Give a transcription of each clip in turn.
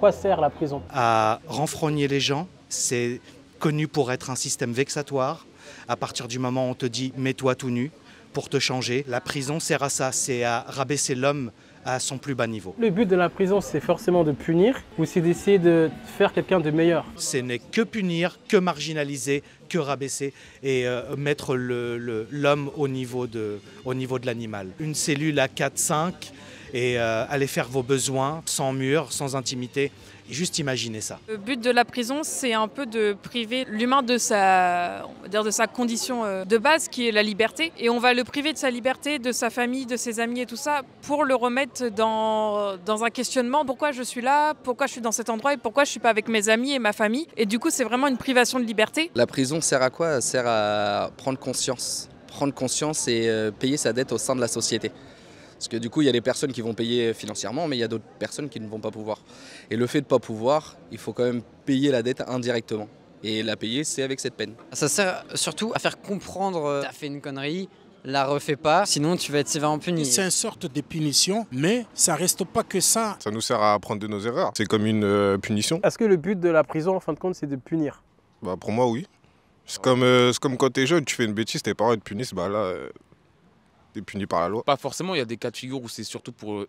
Quoi sert la prison? À renfrogner les gens, c'est connu pour être un système vexatoire. À partir du moment où on te dit « mets-toi tout nu » pour te changer, la prison sert à ça, c'est à rabaisser l'homme à son plus bas niveau. Le but de la prison, c'est forcément de punir ou c'est d'essayer de faire quelqu'un de meilleur? Ce n'est que punir, que marginaliser, que rabaisser et mettre l'homme au niveau de l'animal. Une cellule à 4-5 et aller faire vos besoins sans mur, sans intimité. Et juste imaginer ça. Le but de la prison, c'est un peu de priver l'humain de sa condition de base, qui est la liberté. Et on va le priver de sa liberté, de sa famille, de ses amis et tout ça, pour le remettre dans un questionnement. Pourquoi je suis là? Pourquoi je suis dans cet endroit? Et pourquoi je ne suis pas avec mes amis et ma famille? Et du coup, c'est vraiment une privation de liberté. La prison sert à quoi? Elle sert à prendre conscience. Prendre conscience et payer sa dette au sein de la société. Parce que du coup, il y a des personnes qui vont payer financièrement, mais il y a d'autres personnes qui ne vont pas pouvoir. Et le fait de ne pas pouvoir, il faut quand même payer la dette indirectement. Et la payer, c'est avec cette peine. Ça sert surtout à faire comprendre t'as fait une connerie, la refais pas, sinon tu vas être sévèrement puni. C'est une sorte de punition, mais ça reste pas que ça. Ça nous sert à apprendre de nos erreurs. C'est comme une punition. Est-ce que le but de la prison, en fin de compte, c'est de punir? Bah, pour moi, oui. C'est comme quand t'es jeune, tu fais une bêtise, tes parents te punissent, bah là... T'es puni par la loi. Pas forcément, il y a des cas de figure où c'est surtout pour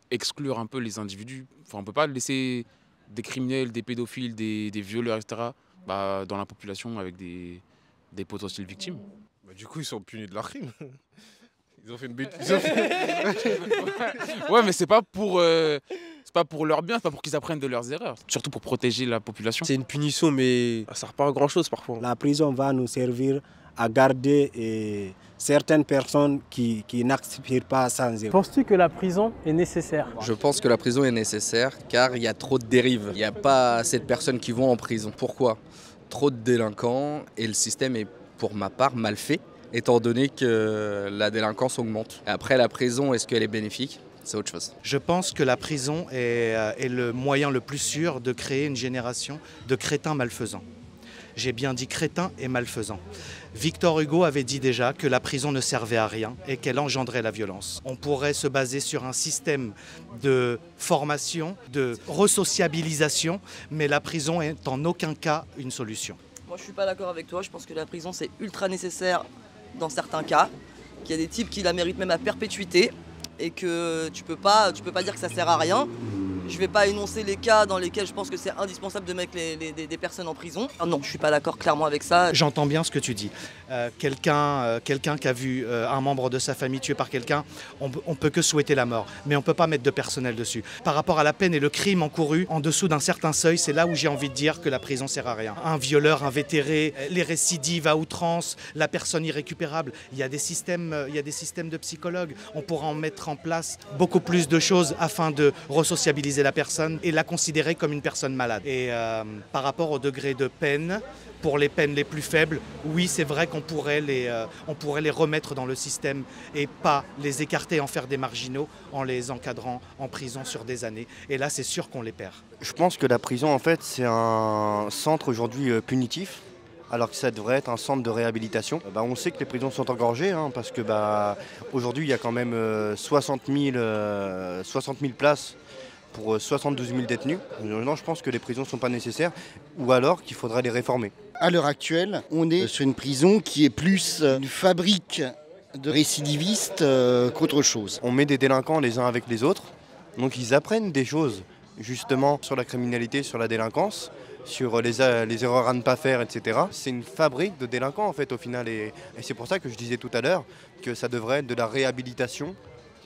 exclure un peu les individus. Enfin, on ne peut pas laisser des criminels, des pédophiles, des violeurs, etc. Dans la population avec des potentielles victimes. Bah, du coup, ils sont punis de leur crime. Ils ont fait une bêtise. Ouais, mais c'est pas pour leur bien, c'est pas pour qu'ils apprennent de leurs erreurs. Surtout pour protéger la population. C'est une punition, mais ça ne sert pas à grand-chose parfois. La prison va nous servir à garder certaines personnes qui n'aspirent pas sans eux. Penses-tu que la prison est nécessaire? Je pense que la prison est nécessaire car il y a trop de dérives. Il n'y a pas assez de personnes qui vont en prison. Pourquoi? Trop de délinquants et le système est, pour ma part, mal fait, étant donné que la délinquance augmente. Après, la prison, est-ce qu'elle est bénéfique? C'est autre chose. Je pense que la prison est le moyen le plus sûr de créer une génération de crétins malfaisants. J'ai bien dit crétins et malfaisants. Victor Hugo avait dit déjà que la prison ne servait à rien et qu'elle engendrait la violence. On pourrait se baser sur un système de formation, de resociabilisation, mais la prison est en aucun cas une solution. Moi je suis pas d'accord avec toi, je pense que la prison c'est ultra nécessaire dans certains cas, qu'il y a des types qui la méritent même à perpétuité et que tu peux pas dire que ça sert à rien. Je vais pas énoncer les cas dans lesquels je pense que c'est indispensable de mettre des personnes en prison. Ah non, je suis pas d'accord clairement avec ça. J'entends bien ce que tu dis. Quelqu'un qui a vu un membre de sa famille tué par quelqu'un, on peut que souhaiter la mort, mais on peut pas mettre de personnel dessus. Par rapport à la peine et le crime encouru, en dessous d'un certain seuil, c'est là où j'ai envie de dire que la prison sert à rien. Un violeur invétéré, les récidives à outrance, la personne irrécupérable, il y a des systèmes de psychologues. On pourra en mettre en place beaucoup plus de choses afin de resociabiliser la personne et la considérer comme une personne malade. Et par rapport au degré de peine, pour les peines les plus faibles, oui, c'est vrai qu'on pourrait les remettre dans le système et pas les écarter, en faire des marginaux, en les encadrant en prison sur des années. Et là, c'est sûr qu'on les perd. Je pense que la prison, en fait, c'est un centre aujourd'hui punitif, alors que ça devrait être un centre de réhabilitation. On sait que les prisons sont engorgées, parce que aujourd'hui, il y a quand même 60 000 places pour 72 000 détenus. Non, je pense que les prisons ne sont pas nécessaires, ou alors qu'il faudrait les réformer. À l'heure actuelle, on est sur une prison qui est plus une fabrique de récidivistes qu'autre chose. On met des délinquants les uns avec les autres, donc ils apprennent des choses, justement, sur la criminalité, sur la délinquance, sur les erreurs à ne pas faire, etc. C'est une fabrique de délinquants, en fait, au final. Et c'est pour ça que je disais tout à l'heure que ça devrait être de la réhabilitation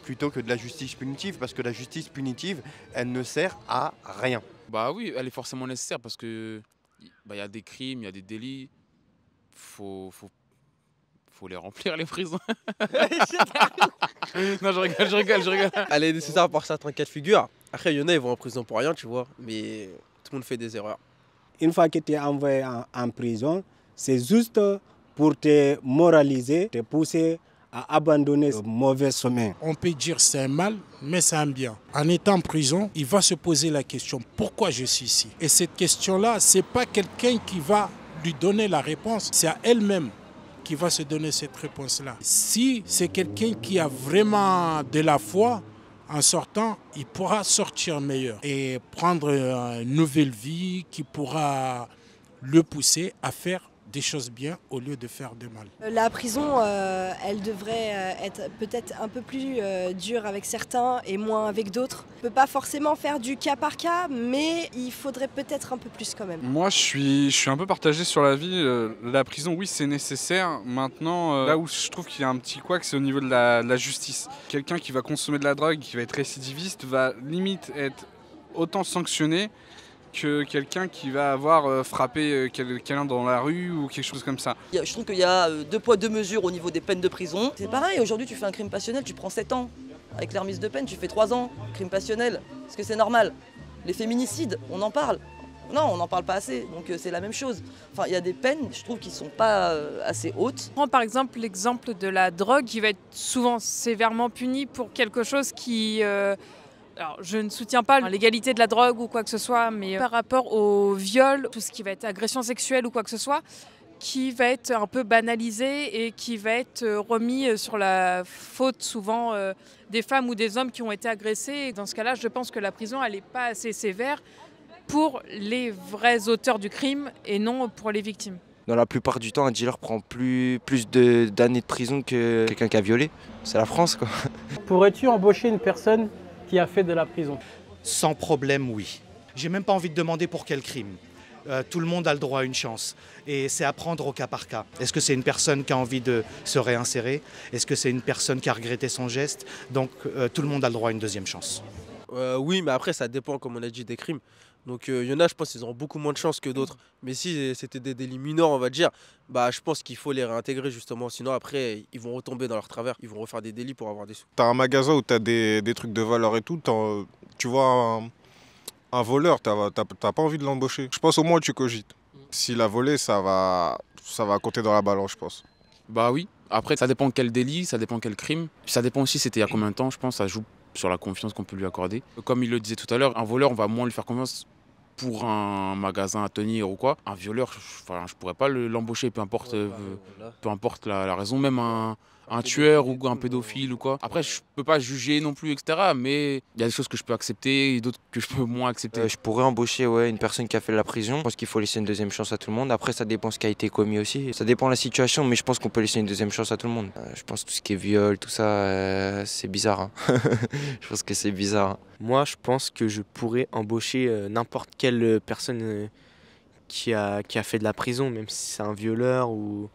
plutôt que de la justice punitive, parce que la justice punitive, elle ne sert à rien. Bah oui, elle est forcément nécessaire parce que y a des crimes, il y a des délits. Faut les remplir, les prisons. Non, je rigole. Elle est nécessaire par certains cas de figure. Après, il y en a, ils vont en prison pour rien, tu vois. Mais tout le monde fait des erreurs. Une fois que tu es envoyé en prison, c'est juste pour te moraliser, te pousser à abandonner ce mauvais chemin. On peut dire c'est un mal, mais c'est un bien. En étant en prison, il va se poser la question « Pourquoi je suis ici ?» Et cette question-là, ce n'est pas quelqu'un qui va lui donner la réponse, c'est à elle-même qui va se donner cette réponse-là. Si c'est quelqu'un qui a vraiment de la foi, En sortant, il pourra sortir meilleur et prendre une nouvelle vie qui pourra le pousser à faire des choses bien au lieu de faire de mal. La prison, elle devrait être peut-être un peu plus dure avec certains et moins avec d'autres. On ne peut pas forcément faire du cas par cas, mais il faudrait peut-être un peu plus quand même. Moi, je suis un peu partagé sur la vie. La prison, oui, c'est nécessaire. Maintenant, là où je trouve qu'il y a un petit couac, c'est au niveau de la justice. Quelqu'un qui va consommer de la drogue, qui va être récidiviste, va limite être autant sanctionné que quelqu'un qui va avoir frappé quelqu'un dans la rue ou quelque chose comme ça. Je trouve qu'il y a deux poids deux mesures au niveau des peines de prison. C'est pareil, aujourd'hui tu fais un crime passionnel, tu prends 7 ans. Avec la remise de peine, tu fais 3 ans. Crime passionnel, est-ce que c'est normal? Les féminicides, on en parle. Non, on n'en parle pas assez, donc c'est la même chose. Enfin, il y a des peines, je trouve, qui ne sont pas assez hautes. Prends par exemple l'exemple de la drogue qui va être souvent sévèrement punie pour quelque chose qui... Alors, je ne soutiens pas l'égalité de la drogue ou quoi que ce soit, mais par rapport au viol, tout ce qui va être agression sexuelle ou quoi que ce soit, qui va être un peu banalisé et qui va être remis sur la faute souvent des femmes ou des hommes qui ont été agressés. Et dans ce cas-là, je pense que la prison, elle n'est pas assez sévère pour les vrais auteurs du crime et non pour les victimes. Dans la plupart du temps, un dealer prend plus d'années de prison que quelqu'un qui a violé. C'est la France, quoi. Pourrais-tu embaucher une personne qui a fait de la prison? Sans problème, oui. J'ai même pas envie de demander pour quel crime. Tout le monde a le droit à une chance. Et c'est à prendre au cas par cas. Est-ce que c'est une personne qui a envie de se réinsérer? Est-ce que c'est une personne qui a regretté son geste? Donc tout le monde a le droit à une deuxième chance. Oui, mais après ça dépend, comme on a dit, des crimes. Donc il y en a, je pense qu'ils auront beaucoup moins de chance que d'autres. Mais si c'était des délits mineurs, on va dire, je pense qu'il faut les réintégrer justement. Sinon après, ils vont retomber dans leur travers. Ils vont refaire des délits pour avoir des sous. T'as un magasin où t'as des trucs de valeur et tout. Tu vois un voleur, t'as pas envie de l'embaucher. Je pense au moins tu cogites. S'il a volé, ça va compter dans la balance, je pense. Bah oui. Après, ça dépend quel délit, ça dépend quel crime. Ça dépend aussi c'était il y a combien de temps, je pense. Ça joue sur la confiance qu'on peut lui accorder. Comme il le disait tout à l'heure, un voleur, on va moins lui faire confiance pour un magasin à tenir ou quoi. Un violeur, je pourrais pas l'embaucher, peu importe la raison, même un tueur ou un pédophile ou quoi. Après, je peux pas juger non plus, etc. Mais il y a des choses que je peux accepter et d'autres que je peux moins accepter. Je pourrais embaucher une personne qui a fait de la prison. Je pense qu'il faut laisser une deuxième chance à tout le monde. Après, ça dépend ce qui a été commis aussi. Ça dépend de la situation, mais je pense qu'on peut laisser une deuxième chance à tout le monde. Je pense que tout ce qui est viol, tout ça, c'est bizarre. Hein. Je pense que c'est bizarre. Hein. Moi, je pense que je pourrais embaucher n'importe quelle personne qui a fait de la prison, même si c'est un violeur ou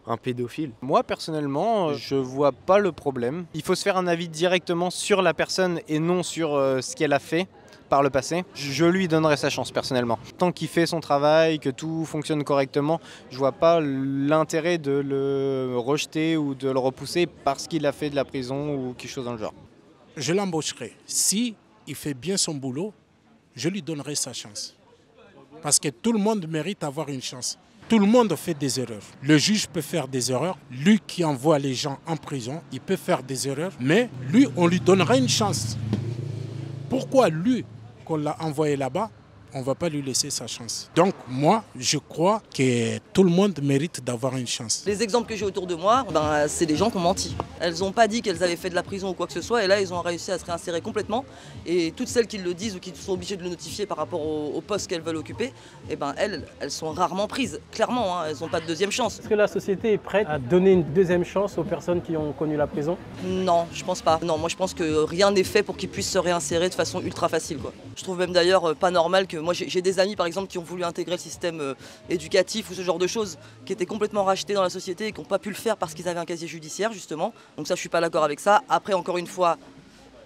un pédophile. Moi personnellement, je vois pas le problème. Il faut se faire un avis directement sur la personne et non sur ce qu'elle a fait par le passé. Je lui donnerais sa chance personnellement. Tant qu'il fait son travail, que tout fonctionne correctement, je vois pas l'intérêt de le rejeter ou de le repousser parce qu'il a fait de la prison ou quelque chose dans le genre. Je l'embaucherai. Si il fait bien son boulot, je lui donnerai sa chance. Parce que tout le monde mérite d'avoir une chance. Tout le monde fait des erreurs. Le juge peut faire des erreurs. Lui qui envoie les gens en prison, il peut faire des erreurs. Mais lui, on lui donnera une chance. Pourquoi lui, qu'on l'a envoyé là-bas, on ne va pas lui laisser sa chance? Donc moi, je crois que tout le monde mérite d'avoir une chance. Les exemples que j'ai autour de moi, c'est des gens qui ont menti. Elles n'ont pas dit qu'elles avaient fait de la prison ou quoi que ce soit, et là, ils ont réussi à se réinsérer complètement. Et toutes celles qui le disent ou qui sont obligées de le notifier par rapport au poste qu'elles veulent occuper, elles sont rarement prises. Clairement, elles n'ont pas de deuxième chance. Est-ce que la société est prête à donner une deuxième chance aux personnes qui ont connu la prison? Non, je pense pas. Non, moi je pense que rien n'est fait pour qu'ils puissent se réinsérer de façon ultra facile, quoi. Je trouve même d'ailleurs pas normal que moi j'ai des amis par exemple qui ont voulu intégrer le système éducatif ou ce genre de choses qui étaient complètement rachetés dans la société et qui n'ont pas pu le faire parce qu'ils avaient un casier judiciaire justement. Donc ça je suis pas d'accord avec ça. Après encore une fois,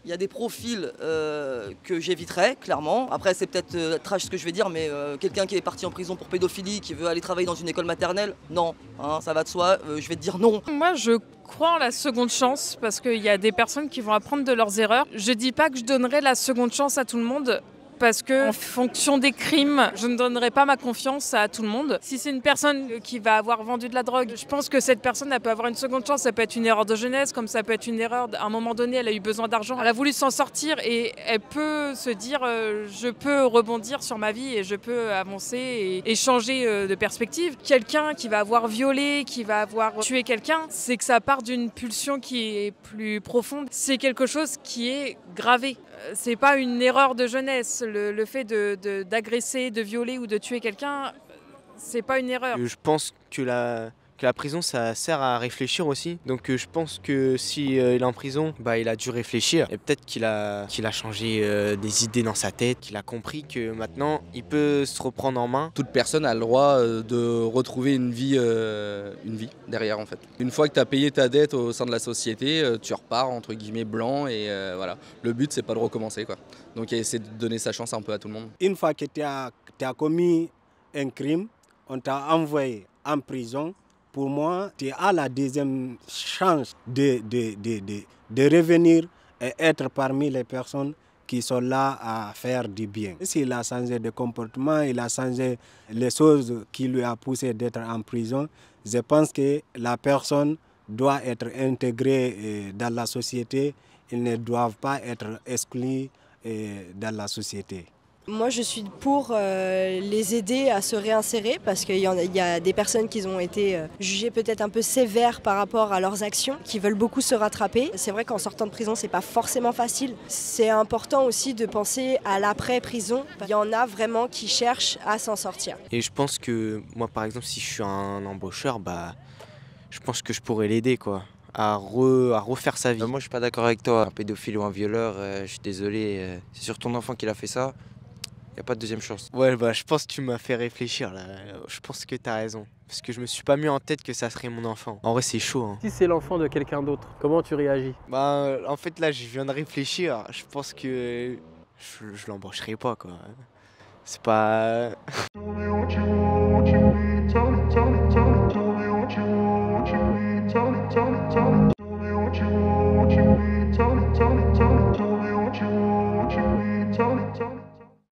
il y a des profils que j'éviterais clairement. Après c'est peut-être trash ce que je vais dire, mais quelqu'un qui est parti en prison pour pédophilie, qui veut aller travailler dans une école maternelle, non, hein, ça va de soi, je vais te dire non. Moi je crois en la seconde chance parce qu'il y a des personnes qui vont apprendre de leurs erreurs. Je dis pas que je donnerai la seconde chance à tout le monde, parce que en fonction des crimes, je ne donnerai pas ma confiance à tout le monde. Si c'est une personne qui va avoir vendu de la drogue, je pense que cette personne elle peut avoir une seconde chance. Ça peut être une erreur de jeunesse, comme ça peut être une erreur à un moment donné, elle a eu besoin d'argent, elle a voulu s'en sortir et elle peut se dire je peux rebondir sur ma vie et je peux avancer et changer de perspective. Quelqu'un qui va avoir violé, qui va avoir tué quelqu'un, c'est que ça part d'une pulsion qui est plus profonde. C'est quelque chose qui est gravé. C'est pas une erreur de jeunesse. Le fait d'agresser, de violer ou de tuer quelqu'un, c'est pas une erreur. Je pense que la prison, ça sert à réfléchir aussi. Donc je pense que si il est en prison, il a dû réfléchir. Et peut-être qu'il a changé des idées dans sa tête, qu'il a compris que maintenant, il peut se reprendre en main. Toute personne a le droit de retrouver une vie derrière en fait. Une fois que tu as payé ta dette au sein de la société, tu repars entre guillemets blanc et voilà. Le but c'est pas de recommencer quoi. Donc essayer de donner sa chance un peu à tout le monde. Une fois que tu as commis un crime, on t'a envoyé en prison. Pour moi, tu as la deuxième chance de revenir et être parmi les personnes qui sont là à faire du bien. S'il a changé de comportement, il a changé les choses qui lui a poussé d'être en prison, je pense que la personne doit être intégrée dans la société. Ils ne doivent pas être exclus dans la société. Moi, je suis pour les aider à se réinsérer parce qu'il y a des personnes qui ont été jugées peut-être un peu sévères par rapport à leurs actions, qui veulent beaucoup se rattraper. C'est vrai qu'en sortant de prison, c'est pas forcément facile. C'est important aussi de penser à l'après-prison. Il y en a vraiment qui cherchent à s'en sortir. Et je pense que moi, par exemple, si je suis un embaucheur, je pense que je pourrais l'aider, quoi. À refaire sa vie. Moi, je suis pas d'accord avec toi. Un pédophile ou un violeur, je suis désolé. C'est sur ton enfant qui a fait ça. Il n'y a pas de deuxième chance. Ouais, je pense que tu m'as fait réfléchir là. Je pense que tu as raison. Parce que je me suis pas mis en tête que ça serait mon enfant. En vrai, c'est chaud. Hein. Si c'est l'enfant de quelqu'un d'autre, comment tu réagis? En fait, là, je viens de réfléchir. Je pense que je l'embaucherai pas, quoi. C'est pas...